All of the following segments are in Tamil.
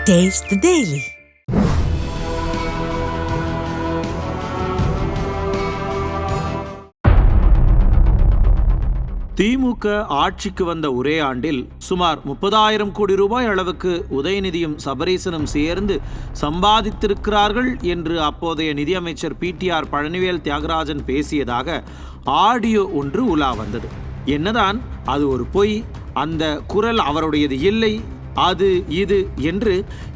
Taste the Daily. திமுக ஆட்சிக்கு வந்த ஒரே ஆண்டில் சுமார் 30,000 கோடி ரூபாய் அளவுக்கு உதயநிதியும் சபரீசனும் சேர்ந்து சம்பாதித்திருக்கிறார்கள் என்று அப்போதைய நிதியமைச்சர் பிடிஆர் பழனிவேல் தியாகராஜன் பேசியதாக ஆடியோ ஒன்று உலா வந்தது. என்னதான் அது ஒரு பொய், அந்த குரல் அவருடையது இல்லை, அது இது என்று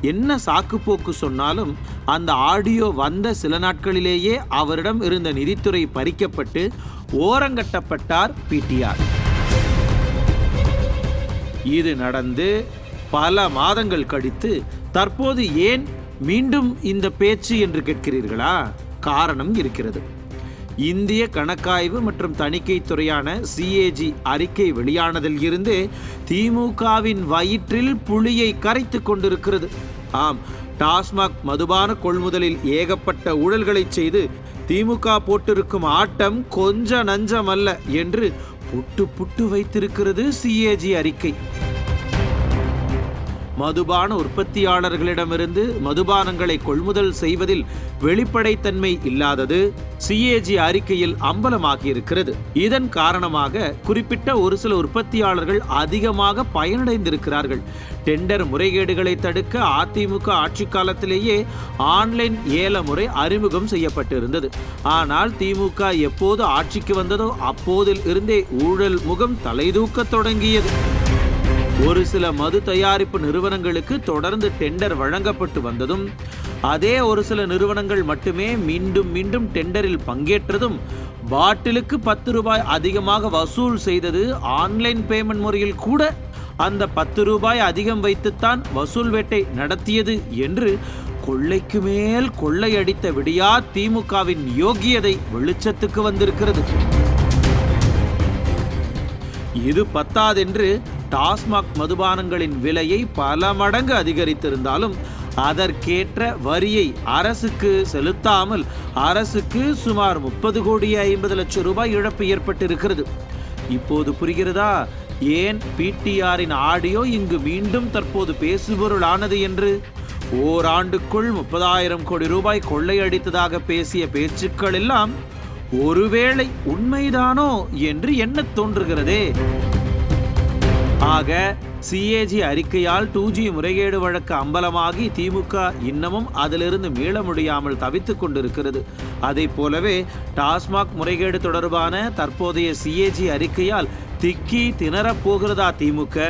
என்ன சாக்குப்போக்கு சொன்னாலும் அந்த ஆடியோ வந்த சில நாட்களிலேயே அவரிடம் இருந்த நிதித்துறை பறிக்கப்பட்டு ஓரங்கட்டப்பட்டார் பிடிஆர். இது நடந்து பல மாதங்கள் கழித்து தற்போது ஏன் மீண்டும் இந்த பேச்சு என்று கேட்கிறீர்களா? காரணம் இருக்கிறது. இந்திய கணக்காய்வு மற்றும் தணிக்கை துறையான CAG அறிக்கை வெளியானதில் இருந்து திமுகவின் வயிற்றில் புளியை கரைத்து கொண்டிருக்கிறது. ஆம், டாஸ்மாக் மதுபான கொள்முதலில் ஏகப்பட்ட ஊழல்களை செய்து திமுக போட்டிருக்கும் ஆட்டம் கொஞ்ச நஞ்சமல்ல என்று புட்டு புட்டு வைத்திருக்கிறது CAG அறிக்கை. மதுபான உற்பத்தியாளர்களிடமிருந்து மதுபானங்களை கொள்முதல் செய்வதில் வெளிப்படைத்தன்மை இல்லாதது CAG அறிக்கையில் அம்பலமாகியிருக்கிறது. இதன் காரணமாக குறிப்பிட்ட ஒரு சில உற்பத்தியாளர்கள் அதிகமாக பயனடைந்திருக்கிறார்கள். டெண்டர் முறைகேடுகளை தடுக்க அதிமுக ஆட்சி காலத்திலேயே ஆன்லைன் ஏல முறை அறிமுகம் செய்யப்பட்டிருந்தது. ஆனால் திமுக எப்போது ஆட்சிக்கு வந்ததோ அப்போதில் இருந்தே ஊழல் முகம் தலைதூக்க தொடங்கியது. ஒரு சில மது தயாரிப்பு நிறுவனங்களுக்கு தொடர்ந்து டெண்டர் வழங்கப்பட்டு வந்ததும், அதே ஒரு சில நிறுவனங்கள் மட்டுமே மீண்டும் மீண்டும் டெண்டரில் பங்கேற்றதும், பாட்டிலுக்கு 10 ரூபாய் அதிகமாக வசூல் செய்தது, ஆன்லைன் பேமெண்ட் முறையில் கூட அந்த 10 ரூபாய் அதிகம் வைத்துத்தான் வசூல் வேட்டை நடத்தியது என்று கொள்ளைக்கு மேல் கொள்ளையடித்த விடியா திமுகவின் யோகியதை வெளிச்சத்துக்கு வந்திருக்கிறது. இது பத்தாதென்று டாஸ்மாக் மதுபானங்களின் விலையை பல மடங்கு அதிகரித்திருந்தாலும் அதற்கேற்ற வரியை அரசுக்கு செலுத்தாமல் அரசுக்கு சுமார் 30,50 லட்சம் ரூபாய் இழப்பு ஏற்பட்டிருக்கிறது. இப்போது புரிகிறதா ஏன் பிடிஆரின் ஆடியோ இங்கு மீண்டும் தற்போது பேசுபொருளானது என்று? ஓராண்டுக்குள் 30,000 கோடி ரூபாய் கொள்ளையடித்ததாக பேசிய பேச்சுக்கள் எல்லாம் ஒருவேளை உண்மைதானோ என்று எண்ணத் தோன்றுகிறதே. ஆக CAG அறிக்கையால் 2G முறைகேடு வழக்கு அம்பலமாகி திமுக இன்னமும் அதிலிருந்து மீள முடியாமல் தவித்துக் கொண்டிருக்கிறது. அதை போலவே டாஸ்மாக் முறைகேடு தொடர்பான தற்போதைய CAG அறிக்கையால் திக்கி திணறப் போகிறதா திமுக?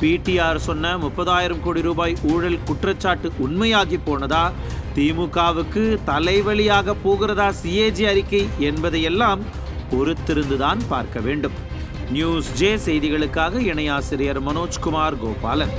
பிடிஆர் சொன்ன 30,000 கோடி ரூபாய் ஊழல் குற்றச்சாட்டு உண்மையாகி போனதா? திமுகவுக்கு தலைவலியாக போகிறதா CAG அறிக்கை என்பதையெல்லாம் பொறுத்திருந்துதான் பார்க்க வேண்டும். நியூஸ் J செய்திகளுக்காக இணையாசிரியர் மனோஜ்குமார் கோபாலன்.